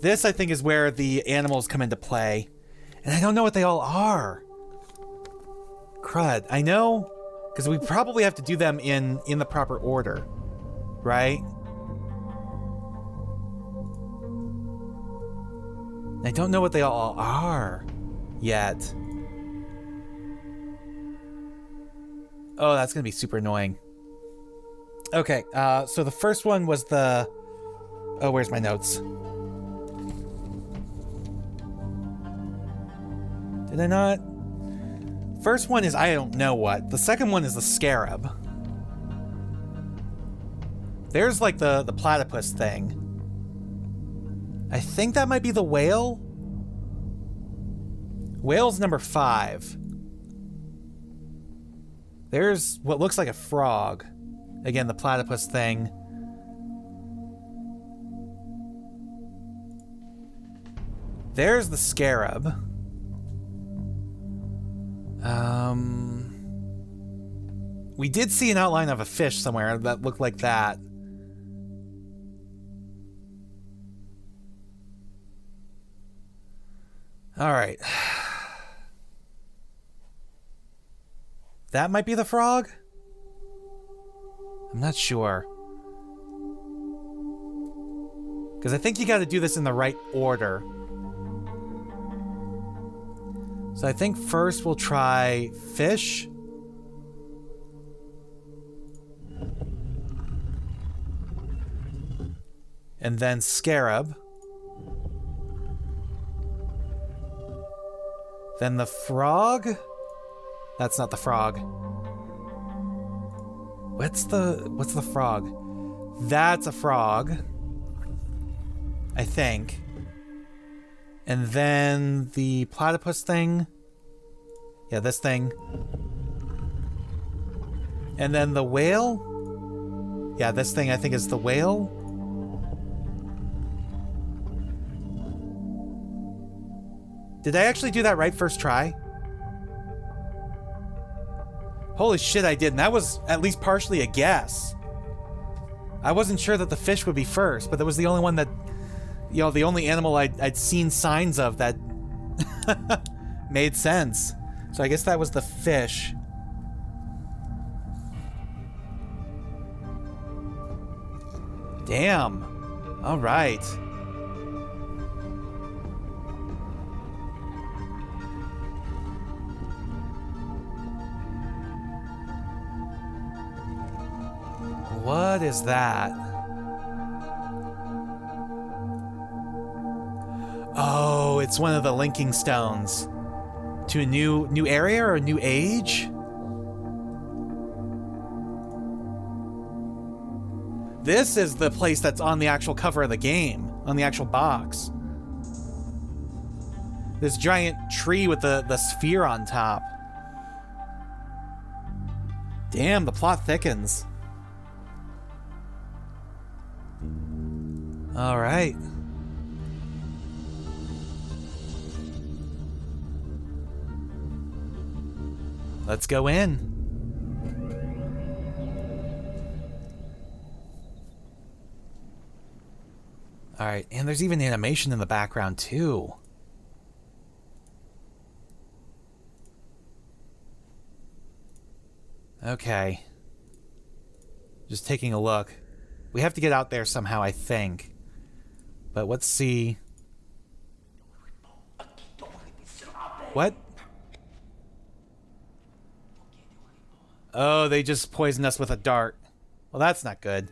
This, I think, is where the animals come into play. And I don't know what they all are. Crud. I know, because we probably have to do them in the proper order. Right? I don't know what they all are yet. Oh, that's going to be super annoying. Okay, so the first one was the... Oh, where's my notes? Did I not? First one is I don't know what. The second one is the scarab. There's like the platypus thing. I think that might be the whale. Whale's number 5. There's what looks like a frog. Again, the platypus thing. There's the scarab. We did see an outline of a fish somewhere that looked like that. All right. That might be the frog? I'm not sure. Because I think you got to do this in the right order. So I think first we'll try fish. And then scarab. Then the frog? That's not the frog. What's the frog? That's a frog. I think. And then the platypus thing. Yeah, this thing. And then the whale. Yeah, this thing I think is the whale. Did I actually do that right first try? Holy shit, I did. And that was at least partially a guess. I wasn't sure that the fish would be first, but that was the only one that, you know, the only animal I'd seen signs of that made sense. So I guess that was the fish. Damn. All right. What is that? Oh, it's one of the linking stones to a new area or a new age? This is the place that's on the actual cover of the game, on the actual box. This giant tree with the sphere on top. Damn, the plot thickens. All right. Let's go in. All right, and there's even animation in the background too. Okay. Just taking a look. We have to get out there somehow, I think. But let's see. What? Oh, they just poisoned us with a dart. Well, that's not good.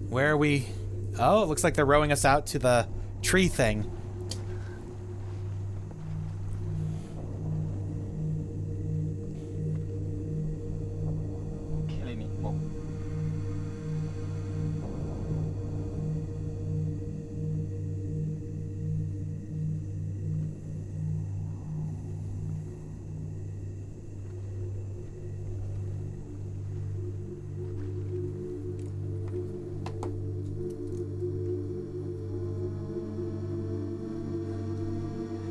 Where are we? Oh, it looks like they're rowing us out to the tree thing.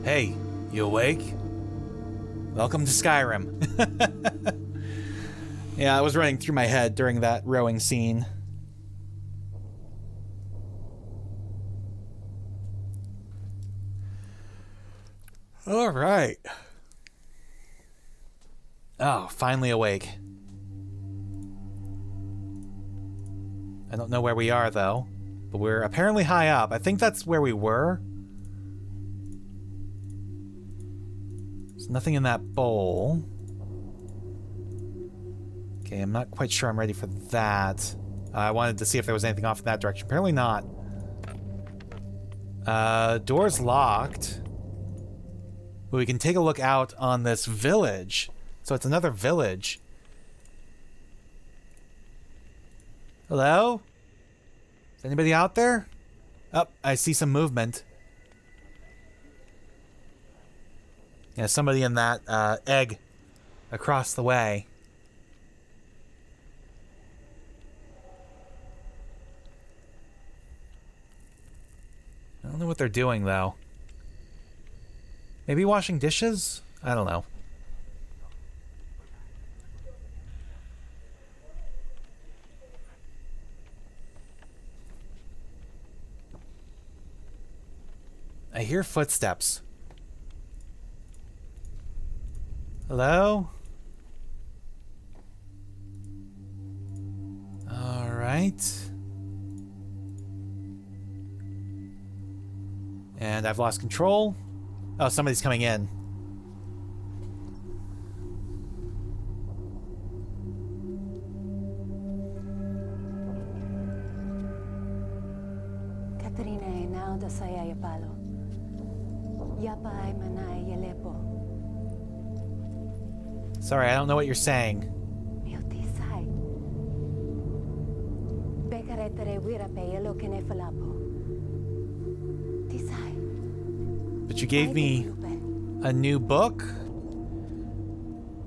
Hey, you awake? Welcome to Skyrim. Yeah, I was running through my head during that rowing scene. All right. Oh, finally awake. I don't know where we are, though. But we're apparently high up. I think that's where we were. There's nothing in that bowl. Okay, I'm not quite sure I'm ready for that. I wanted to see if there was anything off in that direction. Apparently not. Door's locked. But we can take a look out on this village. So it's another village. Hello? Is anybody out there? Oh, I see some movement. Yeah, somebody in that egg across the way. I don't know what they're doing, though. Maybe washing dishes? I don't know. I hear footsteps. Hello? All right. And I've lost control. Oh, somebody's coming in. Katrina now da saya palo. Yapa ay manay yelepo. Sorry, I don't know what you're saying. Miotisay. Bekaretere wira pe yelo kenefalapo. Tisay. But you gave me a new book?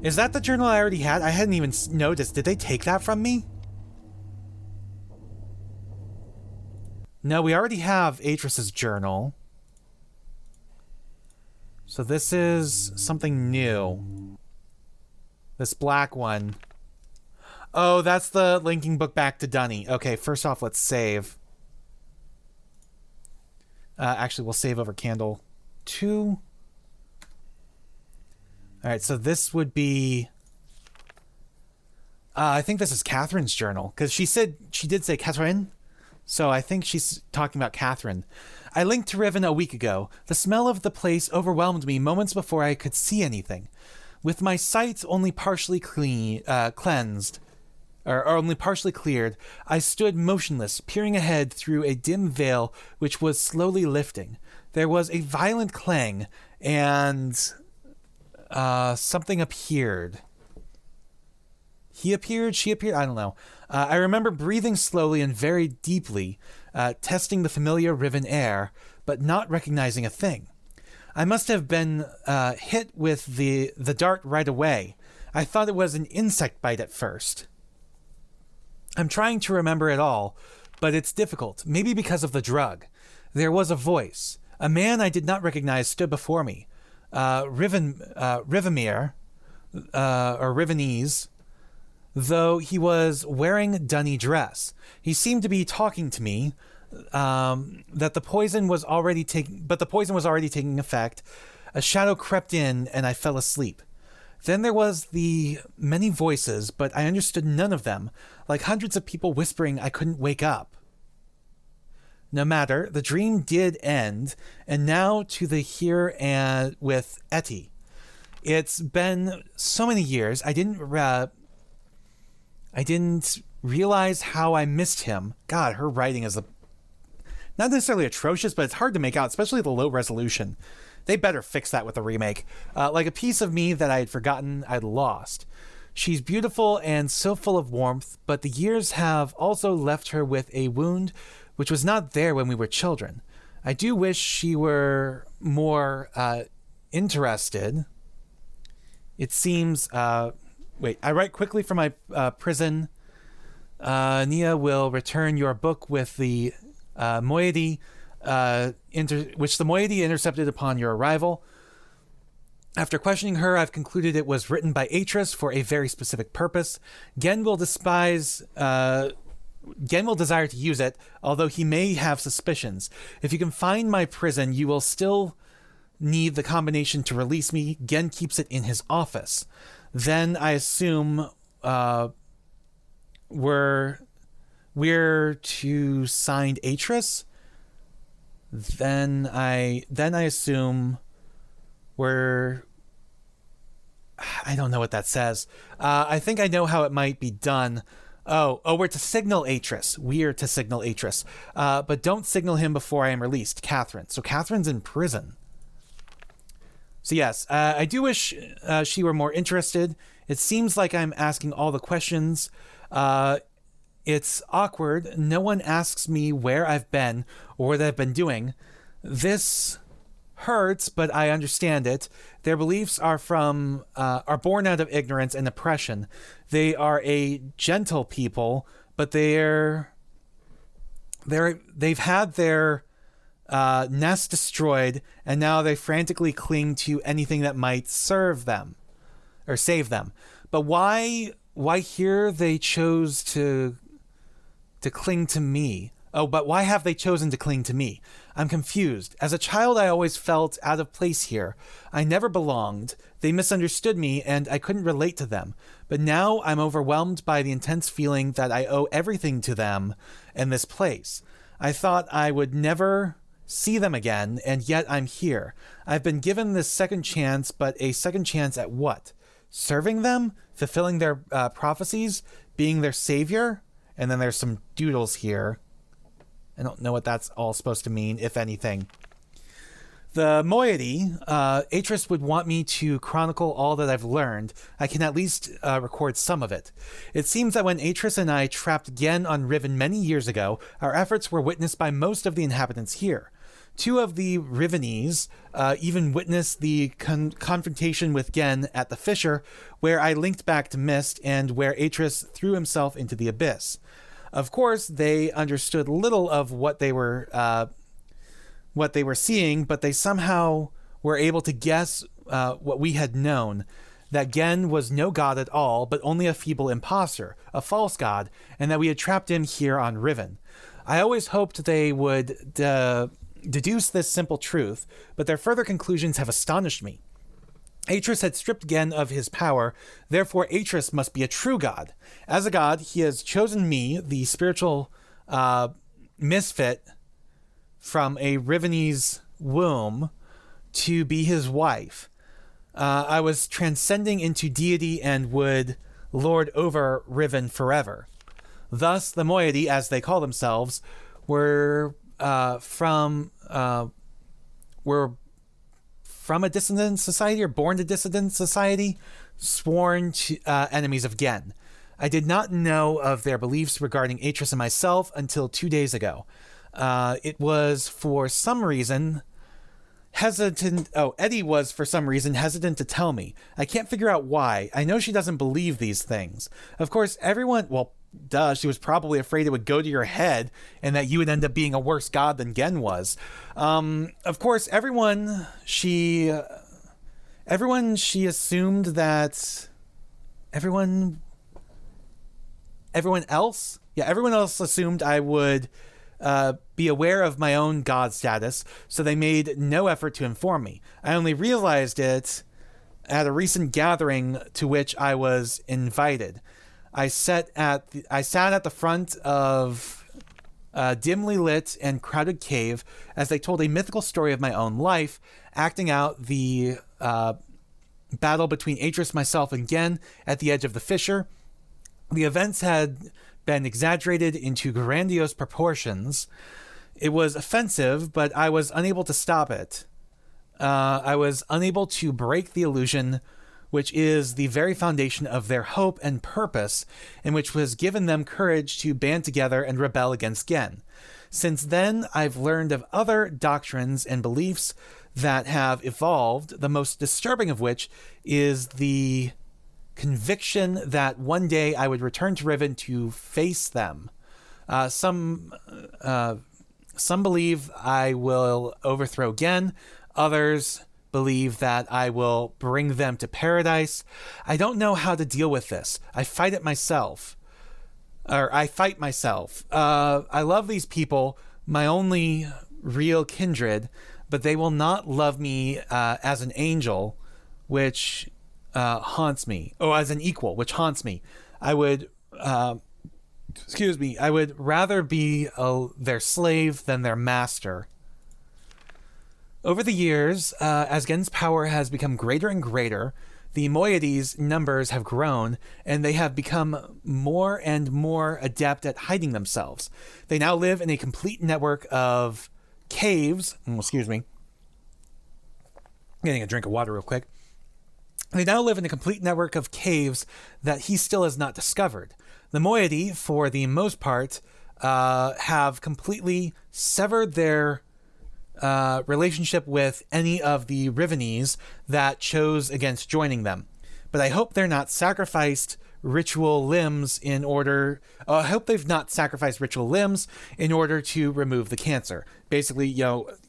Is that the journal I already had? I hadn't even noticed. Did they take that from me? No, we already have Atris's journal. So this is something new. This black one. Oh, that's the linking book back to Dunny. Okay, first off, let's save. Actually, we'll save over Candle 2. Alright, so this would be... I think this is Catherine's journal, because she did say Catherine, so I think she's talking about Catherine. I linked to Riven a week ago. The smell of the place overwhelmed me moments before I could see anything. With my sight only partially cleansed, or only partially cleared, I stood motionless, peering ahead through a dim veil which was slowly lifting. There was a violent clang, and something appeared. He appeared? She appeared? I don't know. I remember breathing slowly and very deeply, testing the familiar Riven air, but not recognizing a thing. I must have been hit with the dart right away. I thought it was an insect bite at first. I'm trying to remember it all, but it's difficult, maybe because of the drug. There was a voice. A man I did not recognize stood before me. Rivemir, or Rivenese, though he was wearing dunny dress. He seemed to be talking to me, but the poison was already taking effect. A shadow crept in, and I fell asleep. Then there was the many voices, but I understood none of them, like hundreds of people whispering I couldn't wake up. No matter, the dream did end, and now to the here and with Etty. It's been so many years, I didn't realize how I missed him. God, her writing is not necessarily atrocious, but it's hard to make out, especially the low resolution. They better fix that with the remake. Like a piece of me that I had forgotten I'd lost. She's beautiful and so full of warmth, but the years have also left her with a wound which was not there when we were children. I do wish she were more interested. It seems... wait, I write quickly from my prison. Nia will return your book with the moiety. which the Moiety intercepted upon your arrival. After questioning her, I've concluded it was written by Atris for a very specific purpose. Gen will desire to use it, although he may have suspicions. If you can find my prison, you will still need the combination to release me. Gen keeps it in his office. Then I assume we're to signed Atris. Then I assume I don't know what that says. I think I know how it might be done. We're to signal Atris. We're to signal Atris. But don't signal him before I am released. Catherine. So Catherine's in prison. So yes, I do wish she were more interested. It seems like I'm asking all the questions. It's awkward. No one asks me where I've been or what I've been doing. This hurts, but I understand it. Their beliefs are born out of ignorance and oppression. They are a gentle people, but they've had their nest destroyed, and now they frantically cling to anything that might serve them or save them. But why here they chose to cling to me? But why have they chosen to cling to me? I'm confused. As a child, I always felt out of place here. I never belonged. They misunderstood me, and I couldn't relate to them. But now I'm overwhelmed by the intense feeling that I owe everything to them and this place. I thought I would never see them again, and yet I'm here. I've been given this second chance, but a second chance at what? Serving them? Fulfilling their prophecies? Being their savior? And then there's some doodles here. I don't know what that's all supposed to mean, if anything. The Moiety, Atris would want me to chronicle all that I've learned. I can at least record some of it. It seems that when Atris and I trapped Gen on Riven many years ago, our efforts were witnessed by most of the inhabitants here. Two of the Rivenese even witnessed the confrontation with Gen at the Fissure, where I linked back to Mist and where Atris threw himself into the abyss. Of course, they understood little of what they were seeing, but they somehow were able to guess what we had known, that Gen was no god at all, but only a feeble imposter, a false god, and that we had trapped him here on Riven. I always hoped they would deduce this simple truth, but their further conclusions have astonished me. Atris had stripped Gen of his power, therefore Atris must be a true god. As a god, he has chosen me, the spiritual misfit from a Rivenese womb, to be his wife. I was transcending into deity and would lord over Riven forever. Thus, the Moiety, as they call themselves, were from a dissident society, or born to dissident society, sworn to, enemies of Gen. I did not know of their beliefs regarding Atris and myself until 2 days ago. It was for some reason hesitant. Eddie was for some reason hesitant to tell me. I can't figure out why. I know she doesn't believe these things. Of course, everyone, she was probably afraid it would go to your head and that you would end up being a worse god than Gen was. Of course, everyone she assumed that everyone else assumed I would be aware of my own god status, so they made no effort to inform me. I only realized it at a recent gathering to which I was invited. I sat at the front of a dimly lit and crowded cave as they told a mythical story of my own life, acting out the battle between Atris, myself, and Gen at the edge of the fissure. The events had been exaggerated into grandiose proportions. It was offensive, but I was unable to stop it. I was unable to break the illusion, which is the very foundation of their hope and purpose, and which was given them courage to band together and rebel against Gen. Since then, I've learned of other doctrines and beliefs that have evolved, the most disturbing of which is the conviction that one day I would return to Riven to face them. Some Some believe I will overthrow Gen. Others believe that I will bring them to paradise. I don't know how to deal with this. I fight myself. I love these people, my only real kindred, but they will not love me as an angel, which haunts me. Oh, as an equal, which haunts me. I would rather be their slave than their master. Over the years, as Gen's power has become greater and greater, the Moiety's numbers have grown, and they have become more and more adept at hiding themselves. They now live in a complete network of caves. Excuse me. Getting a drink of water real quick. They now live in a complete network of caves that he still has not discovered. The Moiety, for the most part, have completely severed their relationship with any of the Rivenese that chose against joining them. But I hope they're not sacrificed ritual limbs in order... I hope they've not sacrificed ritual limbs in order to remove the cancer. Basically,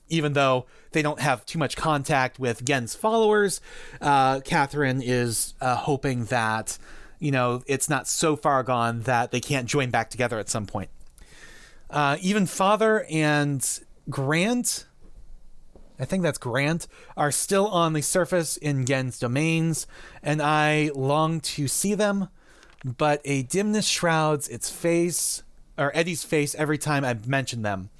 even though they don't have too much contact with Gen's followers, Catherine is hoping that, it's not so far gone that they can't join back together at some point. Even Father and Grant... I think that's Grant, are still on the surface in Gen's domains, and I long to see them, but a dimness shrouds Eddie's face every time I mention them.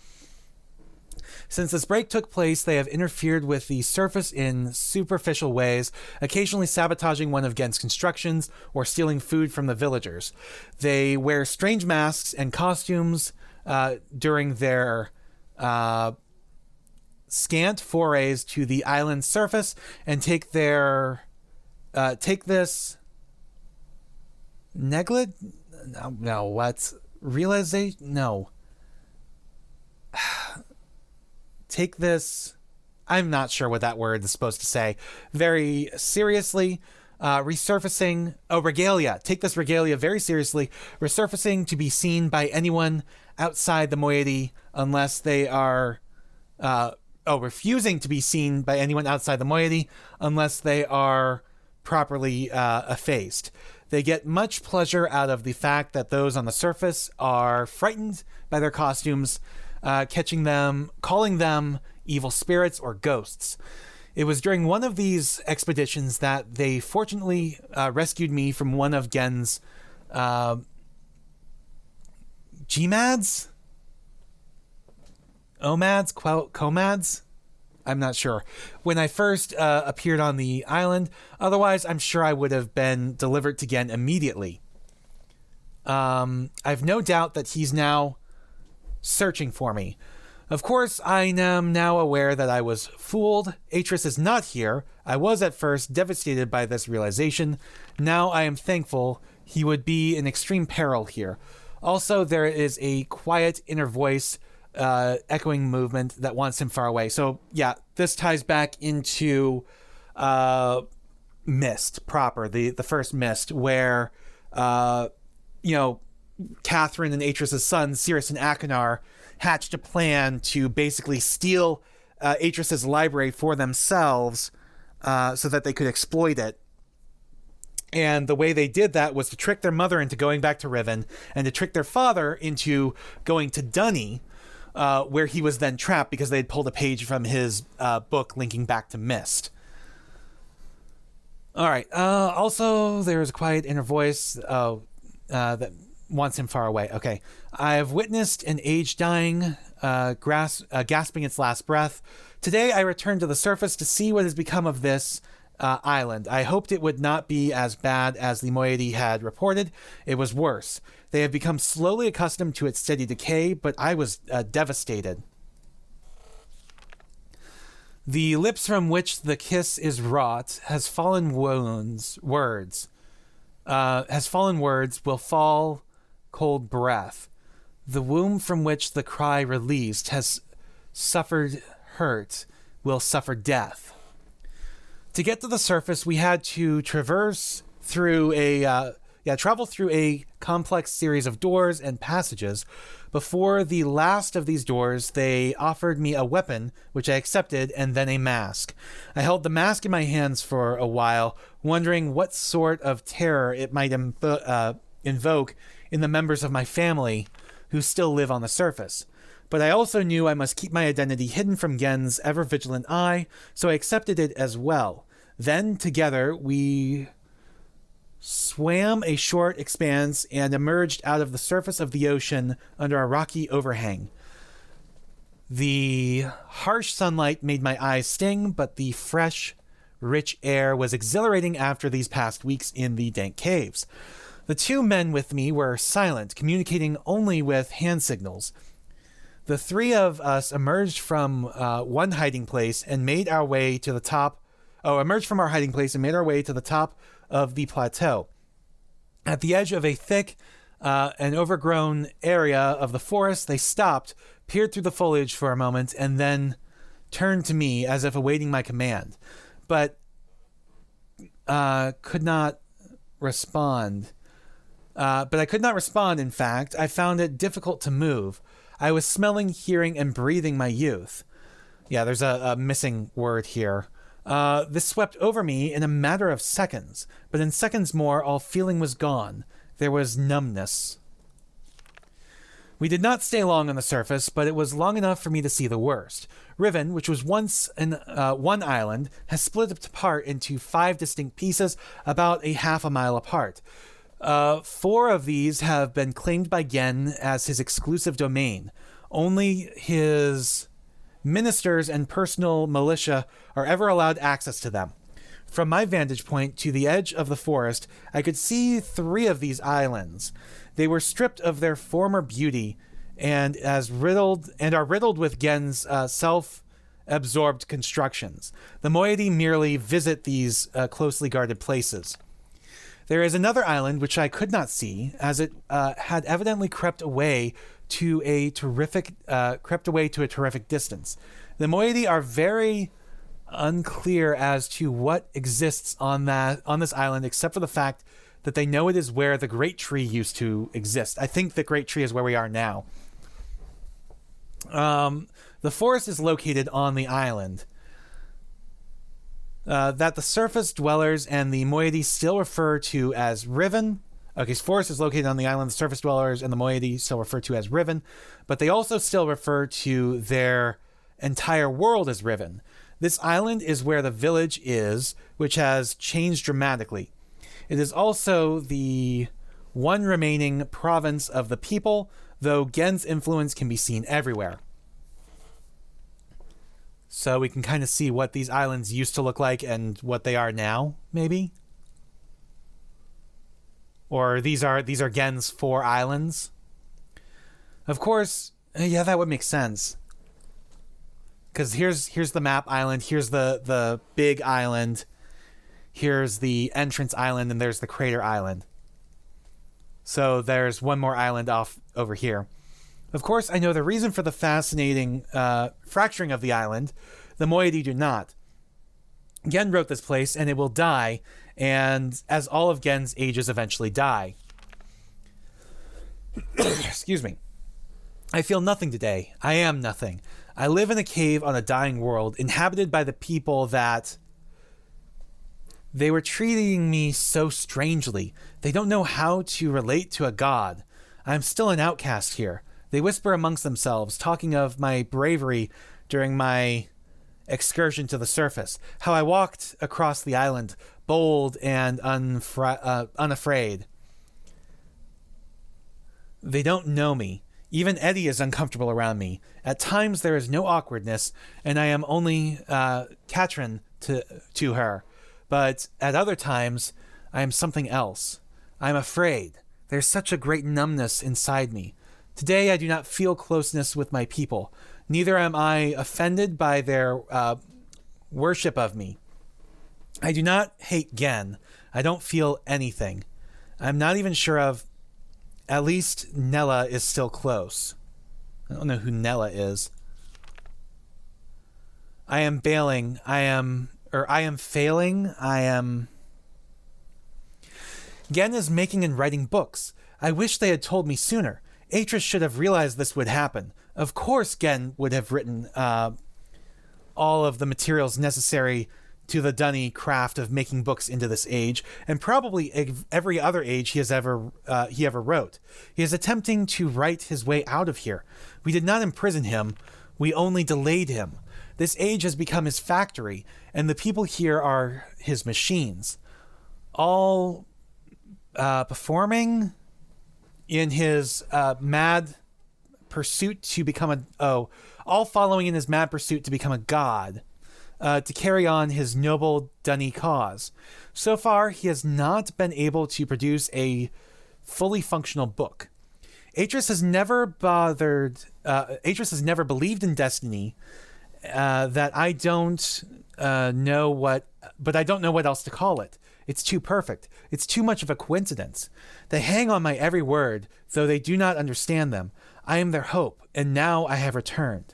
Since this break took place, they have interfered with the surface in superficial ways, occasionally sabotaging one of Gen's constructions or stealing food from the villagers. They wear strange masks and costumes during their... scant forays to the island's surface and take this take this, I'm not sure what that word is supposed to say, very seriously, resurfacing regalia. Take this regalia very seriously, resurfacing to be seen by anyone outside the Moiety unless they are refusing to be seen by anyone outside the Moiety unless they are properly effaced. They get much pleasure out of the fact that those on the surface are frightened by their costumes, calling them evil spirits or ghosts. It was during one of these expeditions that they fortunately rescued me from one of Gen's GMADs? OMADs? Comads? I'm not sure. When I first appeared on the island, otherwise I'm sure I would have been delivered to Gen immediately. I've no doubt that he's now searching for me. Of course, I am now aware that I was fooled. Atris is not here. I was at first devastated by this realization. Now I am thankful he would be in extreme peril here. Also, there is a quiet inner voice echoing movement that wants him far away. So yeah, this ties back into Mist proper, the first Mist, where Catherine and Atris's sons, Sirius and Akanar, hatched a plan to basically steal Atris's library for themselves so that they could exploit it. And the way they did that was to trick their mother into going back to Riven and to trick their father into going to Dunny, where he was then trapped because they had pulled a page from his book linking back to Mist. All right. Also, there's a quiet inner voice that wants him far away. Okay. I have witnessed an age dying, gasping its last breath. Today, I returned to the surface to see what has become of this island. I hoped it would not be as bad as the Moiety had reported. It was worse. They have become slowly accustomed to its steady decay, but I was devastated. The lips from which the kiss is wrought has fallen words will fall cold breath. The womb from which the cry released has suffered hurt, will suffer death. To get to the surface, we had to traverse through a travel through a complex series of doors and passages. Before the last of these doors, they offered me a weapon, which I accepted, and then a mask. I held the mask in my hands for a while, wondering what sort of terror it might invoke in the members of my family who still live on the surface. But I also knew I must keep my identity hidden from Gen's ever-vigilant eye, so I accepted it as well. Then, together, we swam a short expanse and emerged out of the surface of the ocean under a rocky overhang. The harsh sunlight made my eyes sting, but the fresh, rich air was exhilarating after these past weeks in the dank caves. The two men with me were silent, communicating only with hand signals. The three of us emerged from one hiding place and made our way to the top. Emerged from our hiding place and made our way to the top of the plateau. At the edge of a thick and overgrown area of the forest, they stopped, peered through the foliage for a moment, and then turned to me as if awaiting my command, but could not respond. In fact. I found it difficult to move. I was smelling, hearing, and breathing my youth. Yeah, there's a missing word here. This swept over me in a matter of seconds, but in seconds more, all feeling was gone. There was numbness. We did not stay long on the surface, but it was long enough for me to see the worst. Riven, which was once one island, has split apart into 5 distinct pieces about a half a mile apart. 4 of these have been claimed by Gen as his exclusive domain. Only his ministers and personal militia are ever allowed access to them. From my vantage point to the edge of the forest, I could see 3 of these islands. They were stripped of their former beauty and are riddled with Gen's self-absorbed constructions. The Moiety merely visit these closely guarded places. There is another island which I could not see, as it had evidently crept away to a terrific distance. The Moiety are very unclear as to what exists on this island, except for the fact that they know it is where the Great Tree used to exist. I think the Great Tree is where we are now. The forest is located on the island. That the surface dwellers and the Moiety still refer to as Riven. Okay, so forest is located on the island. The surface dwellers and the Moiety still refer to as Riven, but they also still refer to their entire world as Riven. This island is where the village is, which has changed dramatically. It is also the one remaining province of the people, though Gen's influence can be seen everywhere. So we can kind of see what these islands used to look like and what they are now, maybe? Or these are Gen's 4 islands. Of course, yeah, that would make sense. Because here's the map island, here's the big island, here's the entrance island, and there's the crater island. So there's one more island off over here. Of course, I know the reason for the fascinating fracturing of the island. The Moiety do not. Gen wrote this place, and it will die, and as all of Gen's ages eventually die. Excuse me. I feel nothing today. I am nothing. I live in a cave on a dying world, inhabited by the people that... They were treating me so strangely. They don't know how to relate to a god. I'm still an outcast here. They whisper amongst themselves, talking of my bravery during my excursion to the surface, how I walked across the island, bold and unafraid. They don't know me. Even Eddie is uncomfortable around me. At times there is no awkwardness, and I am only Katrin to her. But at other times, I am something else. I am afraid. There's such a great numbness inside me. Today I do not feel closeness with my people. Neither am I offended by their worship of me. I do not hate Gen. I don't feel anything. I'm not even sure of... At least Nella is still close. I don't know who Nella is. I am bailing. I am failing. Gen is making and writing books. I wish they had told me sooner. Atris should have realized this would happen. Of course Gen would have written all of the materials necessary to the dunny craft of making books into this age, and probably every other age he ever wrote. He is attempting to write his way out of here. We did not imprison him, we only delayed him. This age has become his factory, and the people here are his machines. All performing in his mad pursuit to become all following in his mad pursuit to become a god, to carry on his noble dunny cause. So far, he has not been able to produce a fully functional book. Atris has never believed in destiny, that I don't know what else to call it. It's too perfect. It's too much of a coincidence. They hang on my every word, though they do not understand them. I am their hope, and now I have returned.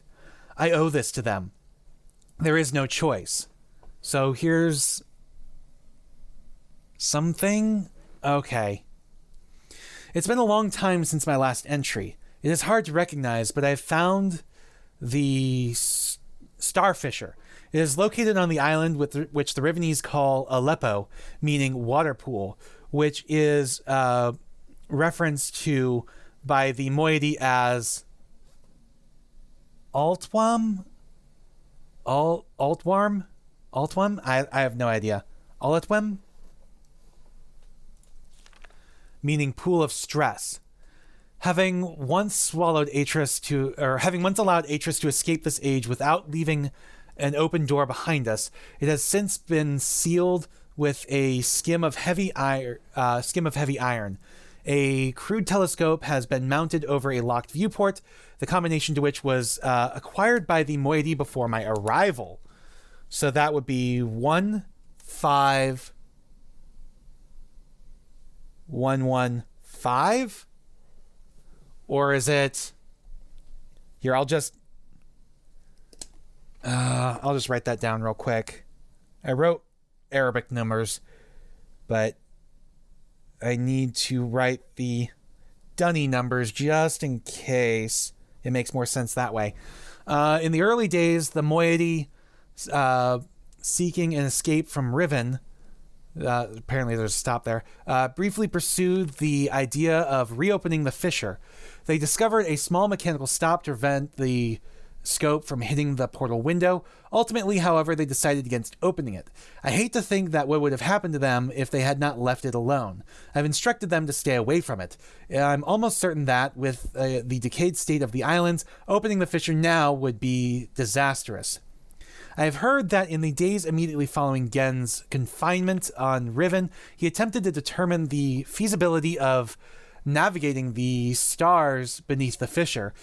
I owe this to them. There is no choice. So here's something? Okay. It's been a long time since my last entry. It is hard to recognize, but I have found the Starfisher. It is located on the island which the Rivenese call Aleppo, meaning water pool, which is referenced to by the Moiety as Altwam? Altwarm? I have no idea. Aletwem? Meaning pool of stress. Having once allowed Atris to escape this age without leaving an open door behind us, it has since been sealed with a skim of heavy iron. A crude telescope has been mounted over a locked viewport, the combination to which was acquired by the Moiety before my arrival. So that would be 15115? Or is it... Here, I'll just write that down real quick. I wrote Arabic numbers, but I need to write the dunny numbers just in case it makes more sense that way. In the early days, the Moiety, seeking an escape from Riven, apparently there's a stop there, briefly pursued the idea of reopening the fissure. They discovered a small mechanical stop to prevent the scope from hitting the portal window. Ultimately, however, they decided against opening it. I hate to think that what would have happened to them if they had not left it alone. I've instructed them to stay away from it. I'm almost certain that, with the decayed state of the islands, opening the fissure now would be disastrous. I have heard that in the days immediately following Gen's confinement on Riven, he attempted to determine the feasibility of navigating the stars beneath the fissure,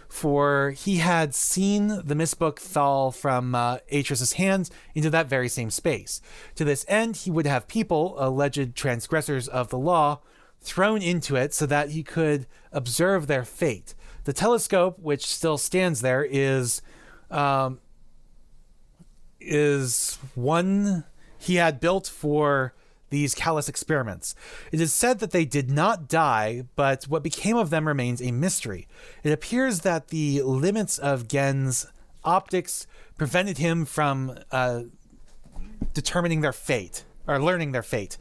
for he had seen the mistbook fall from Atris's hands into that very same space. To this end, he would have people, alleged transgressors of the law, thrown into it so that he could observe their fate. The telescope, which still stands there, is one he had built for these callous experiments. It is said that they did not die, but what became of them remains a mystery. It appears that the limits of Gen's optics prevented him from determining their fate, or learning their fate.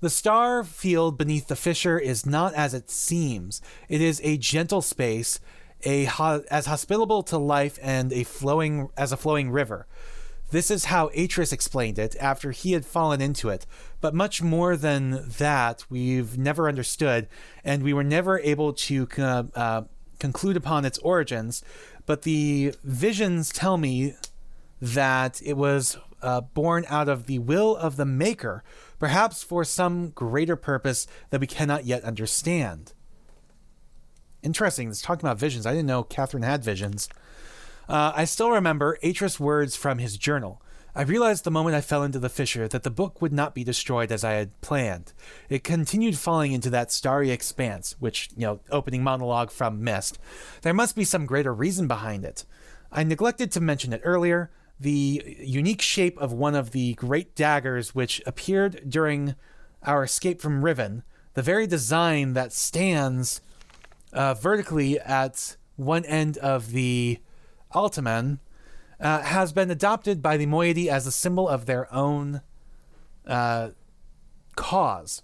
The star field beneath the fissure is not as it seems. It is a gentle space, as hospitable to life and a flowing river. This is how Atris explained it after he had fallen into it, but much more than that we've never understood, and we were never able to conclude upon its origins, but the visions tell me that it was born out of the will of the Maker, perhaps for some greater purpose that we cannot yet understand. Interesting, it's talking about visions. I didn't know Catherine had visions. I still remember Atris' words from his journal. I realized the moment I fell into the fissure that the book would not be destroyed as I had planned. It continued falling into that starry expanse, which, opening monologue from Mist. There must be some greater reason behind it. I neglected to mention it earlier. The unique shape of one of the great daggers which appeared during our escape from Riven, the very design that stands vertically at one end of the Altamen, has been adopted by the Moiety as a symbol of their own cause.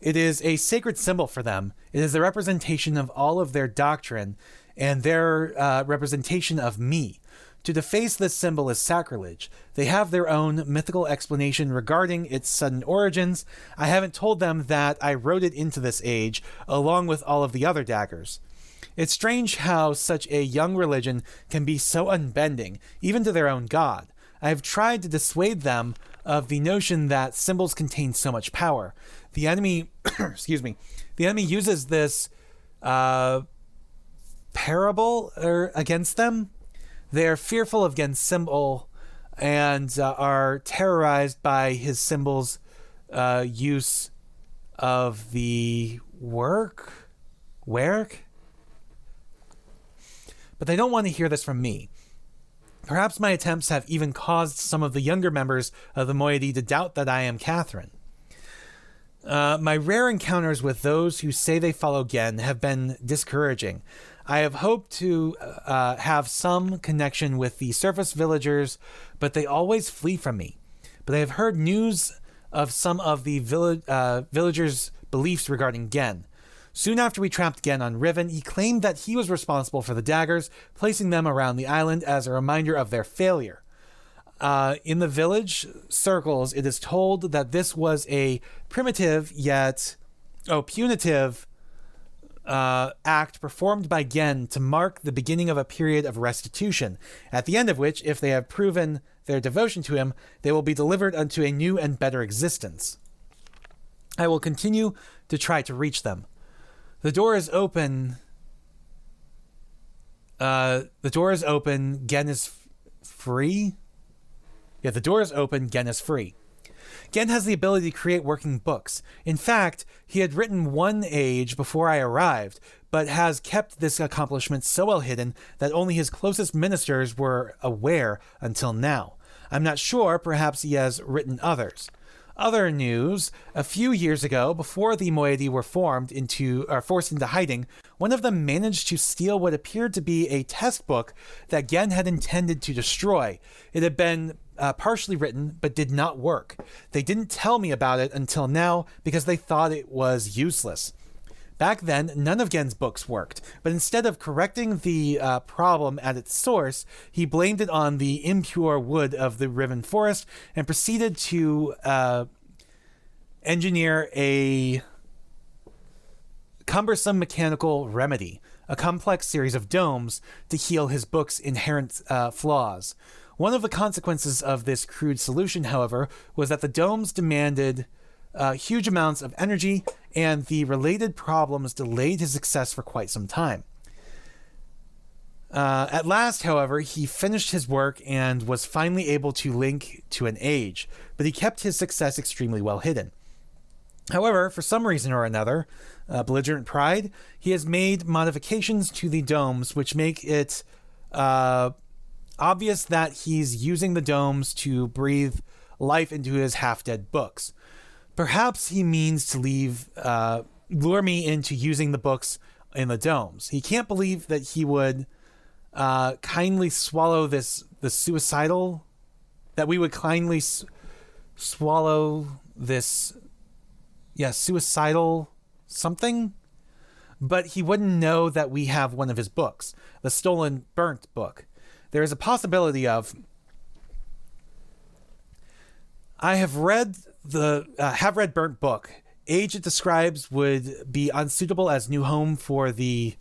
It is a sacred symbol for them. It is a representation of all of their doctrine and their representation of me. To deface this symbol is sacrilege. They have their own mythical explanation regarding its sudden origins. I haven't told them that I wrote it into this age, along with all of the other daggers. It's strange how such a young religion can be so unbending, even to their own god. I have tried to dissuade them of the notion that symbols contain so much power. The enemy, the enemy uses this parable against them. They are fearful of Gen's symbol and are terrorized by his symbol's use of the work. But they don't want to hear this from me. Perhaps my attempts have even caused some of the younger members of the Moiety to doubt that I am Catherine. My rare encounters with those who say they follow Gen have been discouraging. I have hoped to have some connection with the surface villagers, but they always flee from me. But I have heard news of some of the villagers' beliefs regarding Gen. Soon after we trapped Gen on Riven, he claimed that he was responsible for the daggers, placing them around the island as a reminder of their failure. In the village circles, it is told that this was a punitive act performed by Gen to mark the beginning of a period of restitution, at the end of which, if they have proven their devotion to him, they will be delivered unto a new and better existence. I will continue to try to reach them. The door is open. Gen is free? Yeah, the door is open, Gen is free. Gen has the ability to create working books. In fact, he had written one age before I arrived, but has kept this accomplishment so well hidden that only his closest ministers were aware until now. I'm not sure, perhaps he has written others. Other news, a few years ago, before the Moiety were forced into hiding, one of them managed to steal what appeared to be a test book that Gen had intended to destroy. It had been partially written, but did not work. They didn't tell me about it until now because they thought it was useless. Back then, none of Gen's books worked, but instead of correcting the problem at its source, he blamed it on the impure wood of the Riven forest and proceeded to engineer a cumbersome mechanical remedy, a complex series of domes to heal his book's inherent flaws. One of the consequences of this crude solution, however, was that the domes demanded huge amounts of energy, and the related problems delayed his success for quite some time. At last, however, he finished his work and was finally able to link to an age, but he kept his success extremely well hidden. However, for some reason or another, belligerent pride, he has made modifications to the domes which make it obvious that he's using the domes to breathe life into his half-dead books. Perhaps he means to lure me into using the books in the domes. He can't believe that he would kindly swallow the suicidal, that we would kindly swallow this, suicidal something, but he wouldn't know that we have one of his books, the stolen burnt book. There is a possibility of, I have read Burnt Book. Age it describes would be unsuitable as new home for the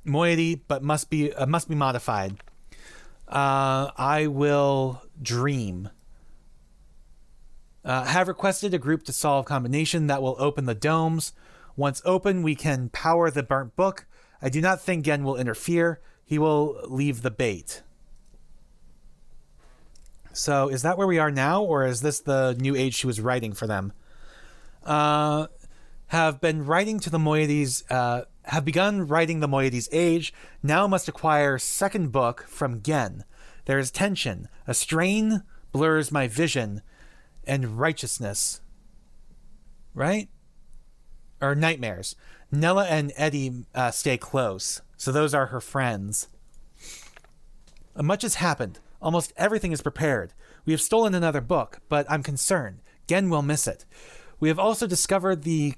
Moiety, but must be modified. I will dream. Have requested a group to solve combination that will open the domes. Once open, we can power the Burnt Book. I do not think Gen will interfere. He will leave the bait. So is that where we are now, or is this the new age she was writing for them? Have begun writing the Moiety's age, now must acquire second book from Gen. There is tension. A strain blurs my vision, and righteousness. Right? Or nightmares. Nella and Eddie stay close, so those are her friends. Much has happened. Almost everything is prepared. We have stolen another book, but I'm concerned. Gen will miss it. We have also discovered the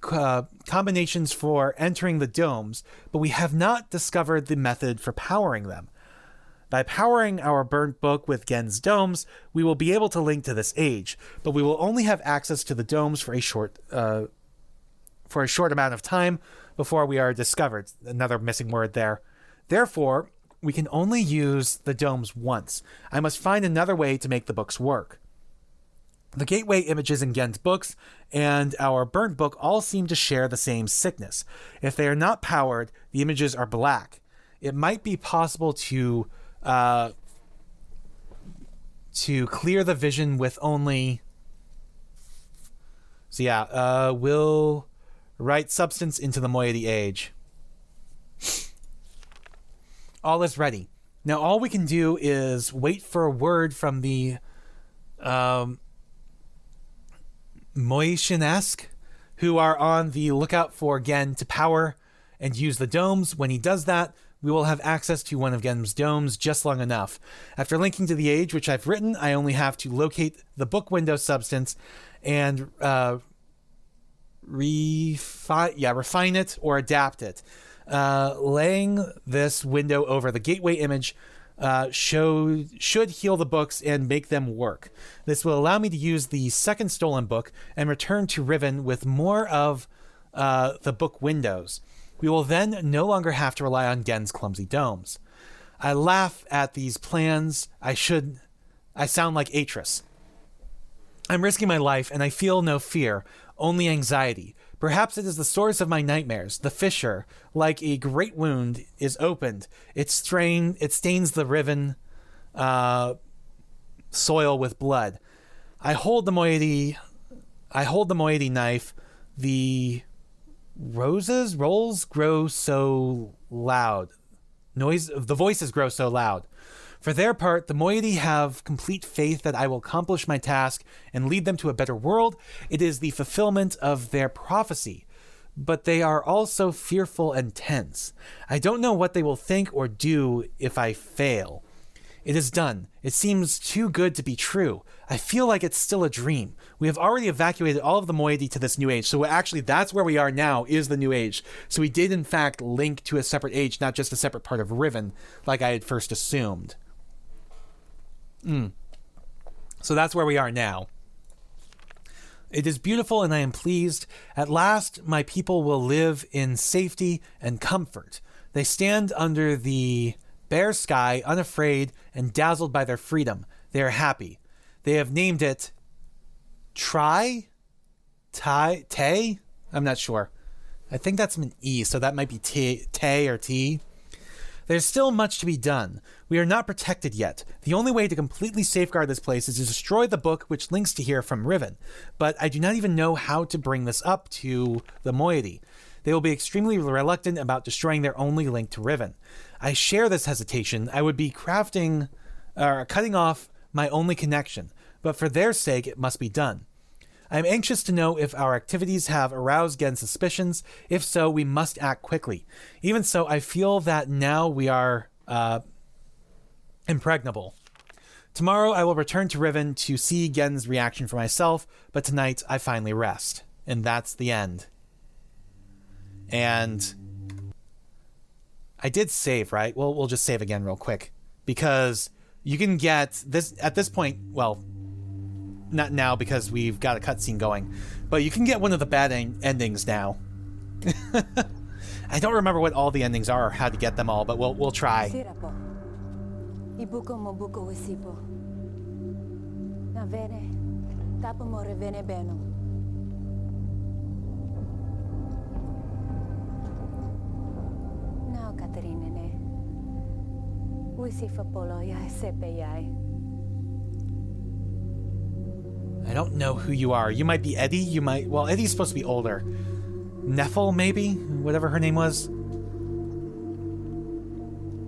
combinations for entering the domes, but we have not discovered the method for powering them. By powering our burnt book with Gen's domes, we will be able to link to this age, but we will only have access to the domes for a short amount of time before we are discovered. Another missing word there. Therefore, we can only use the domes once. I must find another way to make the books work. The gateway images in Gen's books and our burnt book all seem to share the same sickness. If they are not powered, the images are black. It might be possible to clear the vision with only... So yeah, we'll write substance into the Moiety age. All is ready. Now all we can do is wait for a word from the Moiety-esque, who are on the lookout for Gen to power and use the domes. When he does that, we will have access to one of Gen's domes just long enough. After linking to the age, which I've written, I only have to locate the book window substance and refine it or adapt it. Laying this window over the gateway image should heal the books and make them work. This will allow me to use the second stolen book and return to Riven with more of the book windows. We will then no longer have to rely on Gen's clumsy domes. I laugh at these plans. I sound like Atris. I'm risking my life and I feel no fear, only anxiety. Perhaps it is the source of my nightmares. The fissure, like a great wound, is opened. It stains the Riven soil with blood. I hold the Moiety knife. The rolls grow so loud. The voices grow so loud. For their part, the Moiety have complete faith that I will accomplish my task and lead them to a better world. It is the fulfillment of their prophecy. But they are also fearful and tense. I don't know what they will think or do if I fail. It is done. It seems too good to be true. I feel like it's still a dream. We have already evacuated all of the Moiety to this new age. So actually, that's where we are now, is the new age. So we did, in fact, link to a separate age, not just a separate part of Riven, like I had first assumed. So that's where we are now. It is beautiful and I am pleased. At last, my people will live in safety and comfort. They stand under the bare sky, unafraid and dazzled by their freedom. They are happy. They have named it Tay? I'm not sure. I think that's an E, so that might be Tay or T. There's still much to be done. We are not protected yet. The only way to completely safeguard this place is to destroy the book which links to here from Riven. But I do not even know how to bring this up to the Moiety. They will be extremely reluctant about destroying their only link to Riven. I share this hesitation. I would be cutting off my only connection. But for their sake, it must be done. I am anxious to know if our activities have aroused Gen's suspicions. If so, we must act quickly. Even so, I feel that now we are impregnable. Tomorrow, I will return to Riven to see Gen's reaction for myself, but tonight I finally rest. And that's the end. And I did save, right? Well, we'll just save again real quick. Because you can get this, at this point, well, not now because we've got a cutscene going, but you can get one of the bad endings now. I don't remember what all the endings are or how to get them all, but we'll try. Ibuko mo buko wisipo. Na vene, tapo mo revene beno. Now, Katerina ne. Wisifa polo ya sepe yai. I don't know who you are. You might be Eddie. Well, Eddie's supposed to be older. Neffel, maybe? Whatever her name was.